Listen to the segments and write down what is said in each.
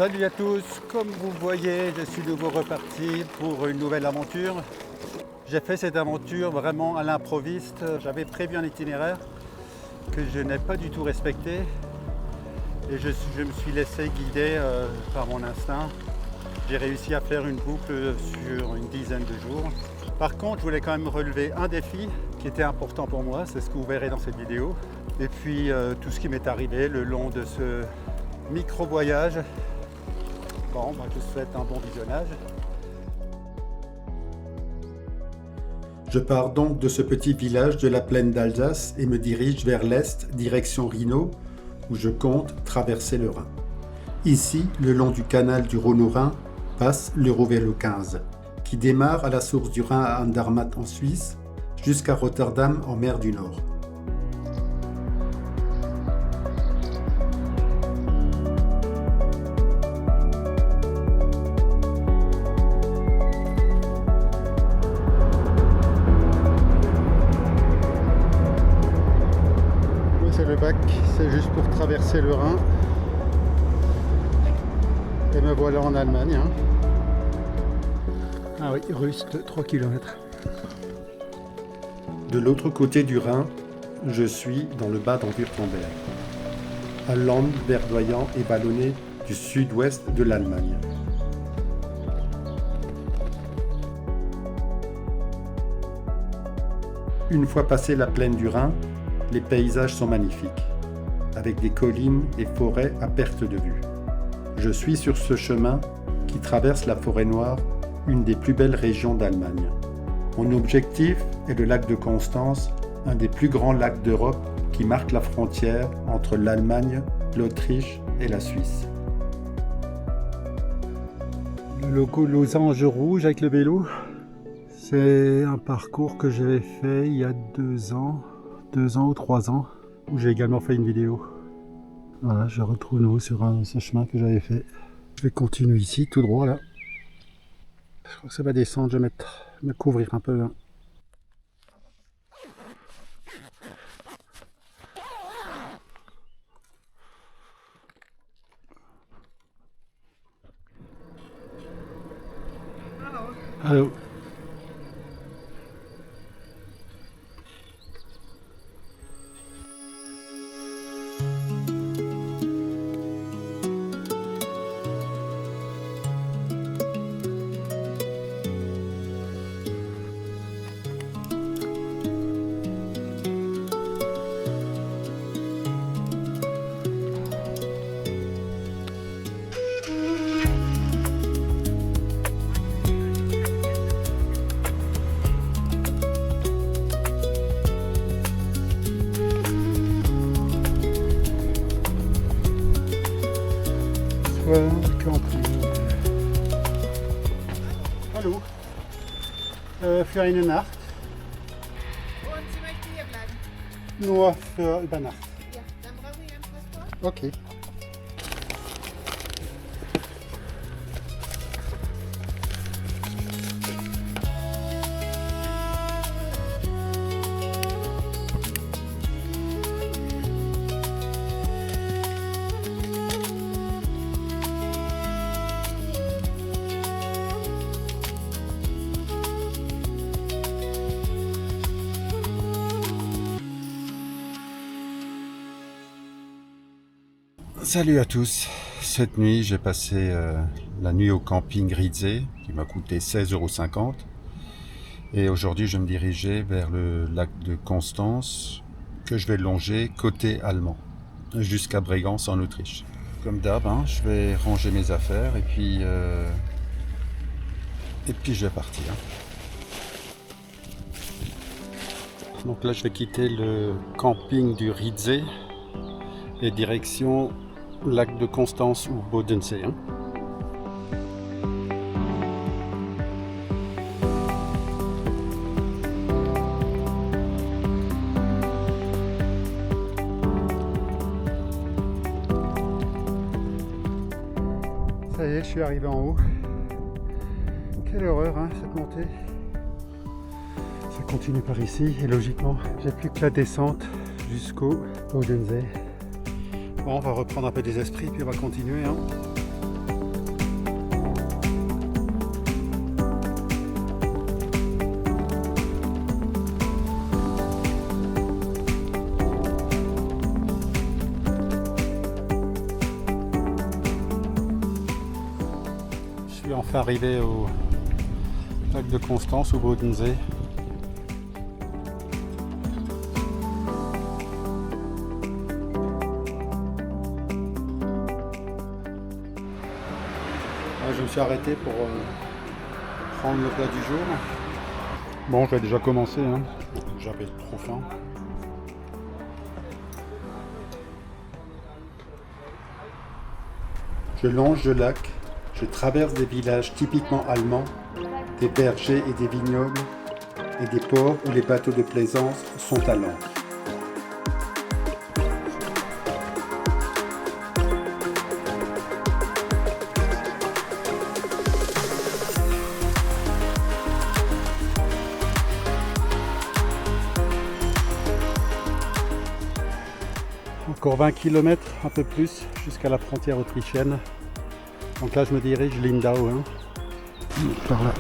Salut à tous, comme vous voyez, je suis de nouveau reparti pour une nouvelle aventure. J'ai fait cette aventure vraiment à l'improviste. J'avais prévu un itinéraire que je n'ai pas du tout respecté et je me suis laissé guider par mon instinct. J'ai réussi à faire une boucle sur une dizaine de jours. Par contre, je voulais quand même relever un défi qui était important pour moi, c'est ce que vous verrez dans cette vidéo. Et puis tout ce qui m'est arrivé le long de ce micro-voyage. Bon, je vous souhaite un bon visionnage. Je pars donc de ce petit village de la plaine d'Alsace et me dirige vers l'est, direction Rhino, où je compte traverser le Rhin. Ici, le long du canal du Rhône au Rhin, passe l'Eurovélo 15, qui démarre à la source du Rhin à Andermatt en Suisse, jusqu'à Rotterdam en mer du Nord. C'est le bac, c'est juste pour traverser le Rhin. Et me voilà en Allemagne. Ah oui, Rust, 3 km. De l'autre côté du Rhin, je suis dans le Bade-Württemberg, un land verdoyant et vallonné du sud-ouest de l'Allemagne. Une fois passé la plaine du Rhin, les paysages sont magnifiques, avec des collines et forêts à perte de vue. Je suis sur ce chemin qui traverse la forêt noire, une des plus belles régions d'Allemagne. Mon objectif est le lac de Constance, un des plus grands lacs d'Europe qui marque la frontière entre l'Allemagne, l'Autriche et la Suisse. Le logo Losange rouge avec le vélo, c'est un parcours que j'avais fait il y a 2 ans ou 3 ans, où j'ai également fait une vidéo. Voilà, je retrouve nouveau sur ce chemin que j'avais fait. Je vais continuer ici, tout droit là. Je crois que ça va descendre, je vais me couvrir un peu là. Allô. Hallo, für eine Nacht, Und Sie möchten hier bleiben? nur für über Nacht. Ja, dann brauche ich ein Passport. Okay. Salut à tous. Cette nuit, j'ai passé la nuit au camping Rize, qui m'a coûté 16,50 €. Et aujourd'hui, je me dirigeais vers le lac de Constance, que je vais longer côté allemand, jusqu'à Bregance en Autriche. Comme d'hab, je vais ranger mes affaires et puis je vais partir. Donc là, je vais quitter le camping du Rize et direction lac de Constance ou Bodensee. Ça y est, je suis arrivé en haut. Quelle horreur, cette montée. Ça continue par ici et logiquement, j'ai plus que la descente jusqu'au Bodensee. Bon, on va reprendre un peu des esprits puis on va continuer. enfin arrivé au lac de Constance, au Bodensee. Je me suis arrêté pour prendre le plat du jour. Bon, j'ai déjà commencé, hein. J'avais trop faim. Je longe le lac, je traverse des villages typiquement allemands, des bergers et des vignobles, et des ports où les bateaux de plaisance sont à l'ancre. Encore 20 km, un peu plus, jusqu'à la frontière autrichienne. Donc là, je me dirige Lindau. Hein. Par là.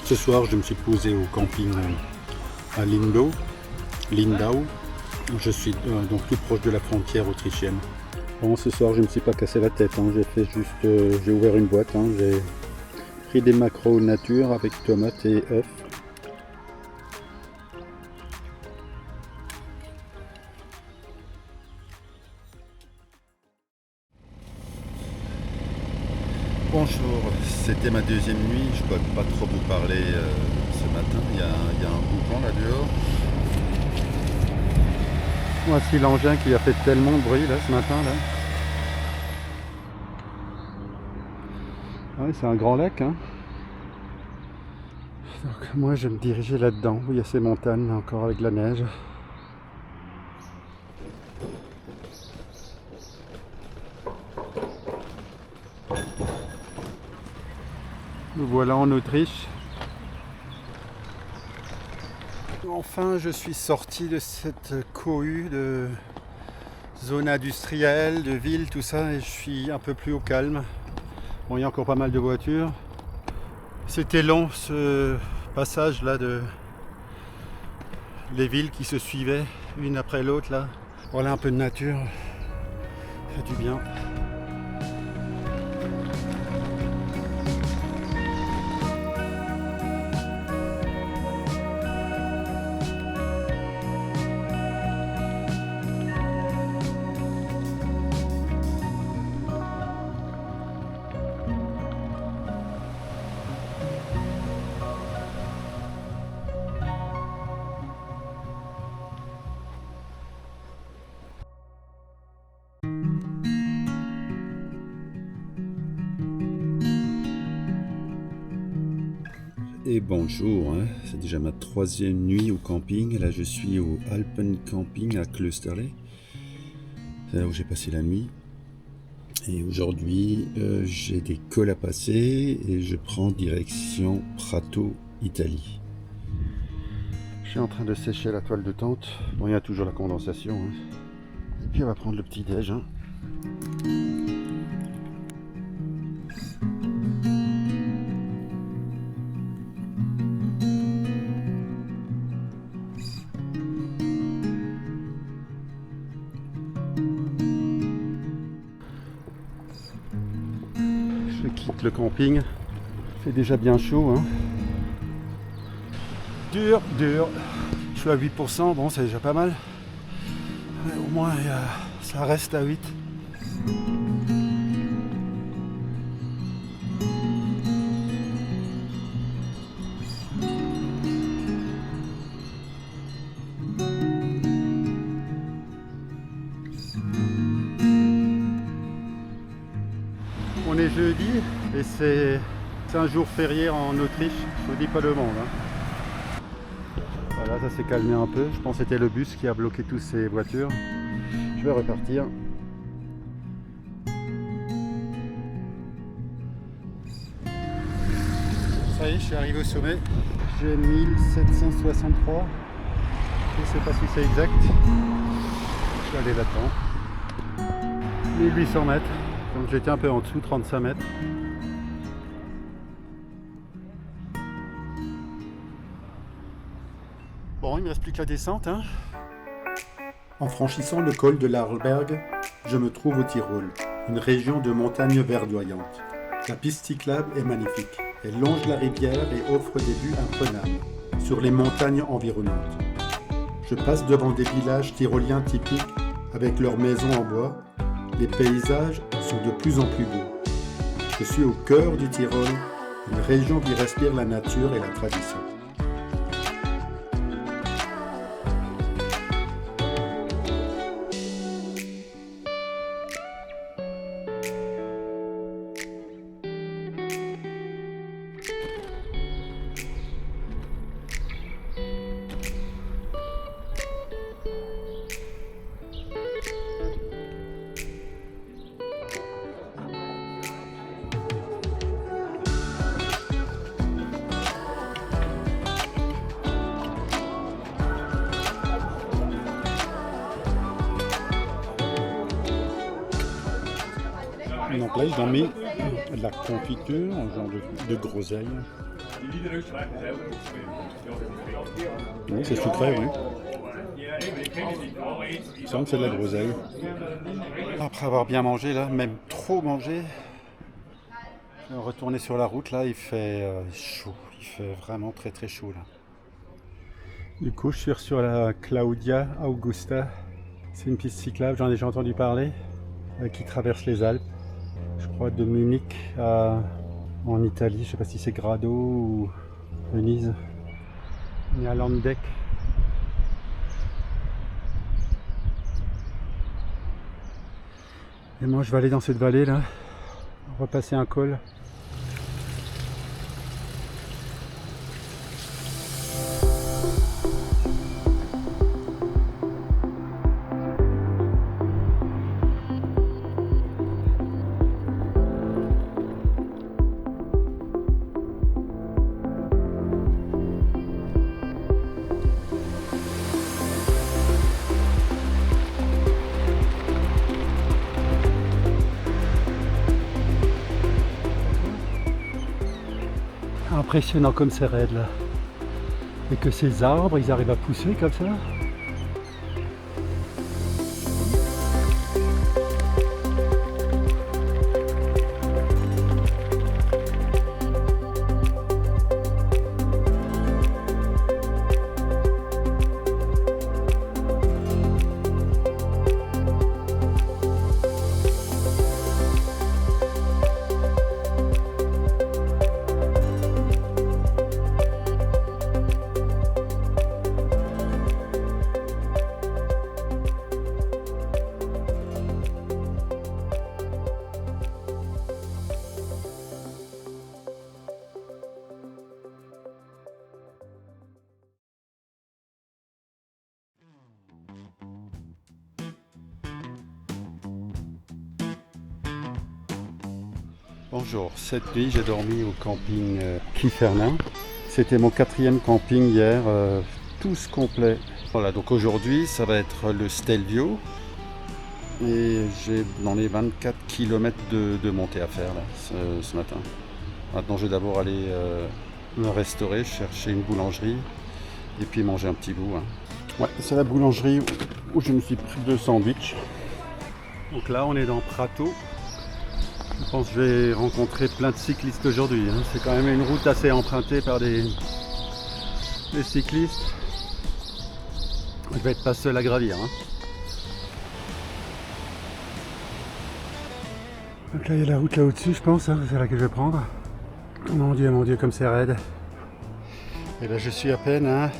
Ce soir, je me suis posé au camping à Lindau. Je suis donc tout proche de la frontière autrichienne. Bon, ce soir, je ne me suis pas cassé la tête. Hein. J'ai fait juste, j'ai ouvert une boîte. Hein. J'ai pris des maquereaux nature avec tomates et œufs. Bonjour, c'était ma deuxième nuit, je ne peux pas trop vous parler ce matin, il y a un boucan là dehors. Voici l'engin qui a fait tellement de bruit là ce matin là. Ouais, c'est un grand lac hein. Donc moi je vais me diriger là-dedans où il y a ces montagnes encore avec la neige. Nous voilà en Autriche. Enfin, je suis sorti de cette cohue de zone industrielle, de ville, tout ça, et je suis un peu plus au calme. Bon, il y a encore pas mal de voitures. C'était long ce passage là de les villes qui se suivaient une après l'autre là. Voilà un peu de nature, ça fait du bien. Et bonjour, hein. C'est déjà ma troisième nuit au camping. Là je suis au Alpen Camping à Klösterle. C'est là où j'ai passé la nuit. Et aujourd'hui j'ai des cols à passer et je prends direction Prato, Italie. Je suis en train de sécher la toile de tente. Bon, il y a toujours la condensation. Hein. Et puis on va prendre le petit déj. Hein. Je quitte le camping. Il fait déjà bien chaud. Hein. Dur. Je suis à 8%, bon c'est déjà pas mal. Mais au moins ça reste à 8. On est jeudi et c'est un jour férié en Autriche, je vous dis pas le monde. Hein. Voilà, ça s'est calmé un peu. Je pense que c'était le bus qui a bloqué toutes ces voitures. Je vais repartir. Ça y est, je suis arrivé au sommet. J'ai 1763. Je ne sais pas si c'est exact. Je suis allé là-dedans. 1800 mètres. Donc j'étais un peu en dessous, 35 mètres. Bon, il ne me reste plus que la descente, hein. En franchissant le col de l'Arlberg, je me trouve au Tyrol, une région de montagnes verdoyantes. La piste cyclable est magnifique. Elle longe la rivière et offre des vues imprenables sur les montagnes environnantes. Je passe devant des villages tyroliens typiques avec leurs maisons en bois. Les paysages sont de plus en plus beaux. Je suis au cœur du Tyrol, une région qui respire la nature et la tradition. Donc là, ils ont mis de la confiture, un genre de groseille. Oui, c'est sucré, oui. Ça sent que c'est de la groseille. Après avoir bien mangé, là, même trop mangé, je vais retourner sur la route, là, il fait chaud. Il fait vraiment très très chaud, là. Du coup, je suis sur la Claudia Augusta. C'est une piste cyclable, j'en ai déjà entendu parler, qui traverse les Alpes. Je crois de Munich en Italie, je ne sais pas si c'est Grado ou Venise. On est à Landeck. Et moi je vais aller dans cette vallée là, repasser un col. Impressionnant comme c'est raide là. Et que ces arbres, ils arrivent à pousser comme ça. Bonjour, cette nuit j'ai dormi au camping Kifernin. C'était mon 4e camping hier, tous complets. Voilà, donc aujourd'hui ça va être le Stelvio et j'ai dans les 24 km de montée à faire là, ce matin. Maintenant je vais d'abord aller me restaurer, chercher une boulangerie et puis manger un petit bout. Hein. Ouais, c'est la boulangerie où je me suis pris 2 sandwichs. Donc là on est dans Prato. Je pense que je vais rencontrer plein de cyclistes aujourd'hui. Hein. C'est quand même une route assez empruntée par des cyclistes. Je vais être pas seul à gravir. Hein. Donc là il y a la route là au-dessus je pense, hein. C'est là que je vais prendre. Mon Dieu comme c'est raide. Et là je suis à peine à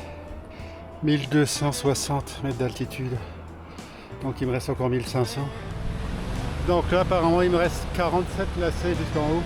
1260 mètres d'altitude. Donc il me reste encore 1500. Donc là apparemment il me reste 47 lacets jusqu'en haut.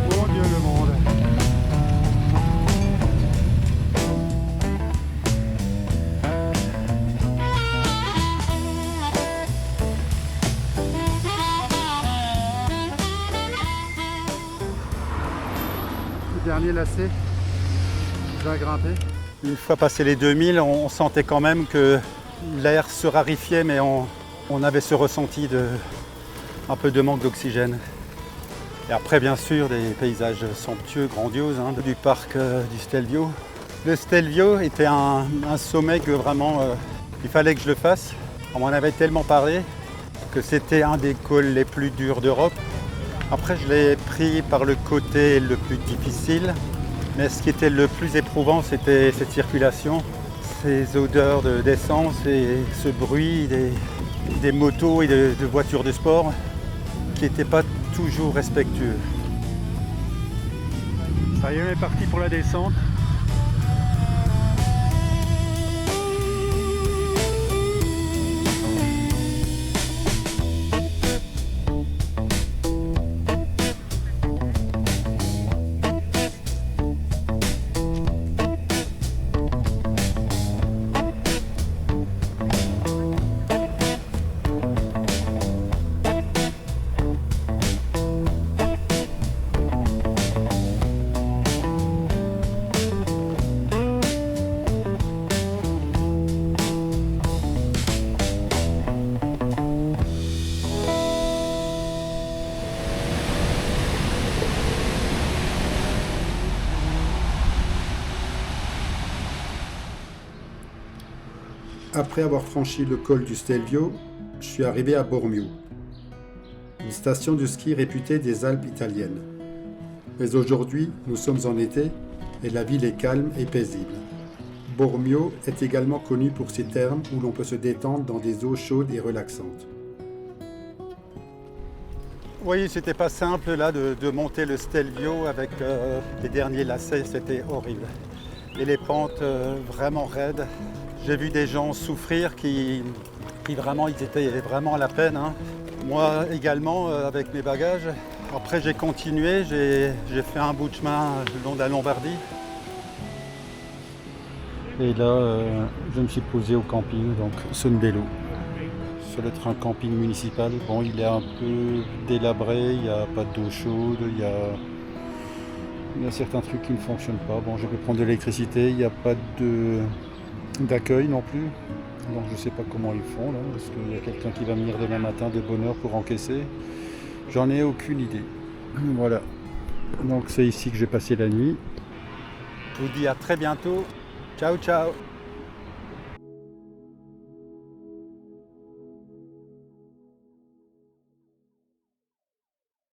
Mon Dieu le monde. Le dernier lacet, va grimper. Une fois passé les 2000, on sentait quand même que l'air se raréfiait, mais on avait ce ressenti un peu de manque d'oxygène. Et après, bien sûr, des paysages somptueux, grandioses, hein, du parc du Stelvio. Le Stelvio était un sommet que vraiment, il fallait que je le fasse. On m'en avait tellement parlé que c'était un des cols les plus durs d'Europe. Après, je l'ai pris par le côté le plus difficile. Mais ce qui était le plus éprouvant, c'était cette circulation, ces odeurs d'essence et ce bruit des motos et de voitures de sport qui n'étaient pas toujours respectueux. Ça y est, on est parti pour la descente. Après avoir franchi le col du Stelvio, je suis arrivé à Bormio, une station de ski réputée des Alpes italiennes. Mais aujourd'hui, nous sommes en été et la ville est calme et paisible. Bormio est également connu pour ses thermes où l'on peut se détendre dans des eaux chaudes et relaxantes. Oui, c'était pas simple là de monter le Stelvio avec les derniers lacets, c'était horrible. Et les pentes vraiment raides. J'ai vu des gens souffrir qui vraiment, ils étaient vraiment à la peine, hein. Moi également avec mes bagages. Après j'ai continué, j'ai fait un bout de chemin le long de la Lombardie. Et là, je me suis posé au camping, donc Sondelo, sur le train camping municipal. Bon, il est un peu délabré, il n'y a pas d'eau chaude, il y a certains trucs qui ne fonctionnent pas. Bon, je peux prendre de l'électricité, il n'y a pas d'accueil non plus. Donc je ne sais pas comment ils font là, parce qu'il y a quelqu'un qui va venir demain matin de bonne heure pour encaisser. J'en ai aucune idée. Voilà. Donc c'est ici que j'ai passé la nuit. Je vous dis à très bientôt. Ciao ciao.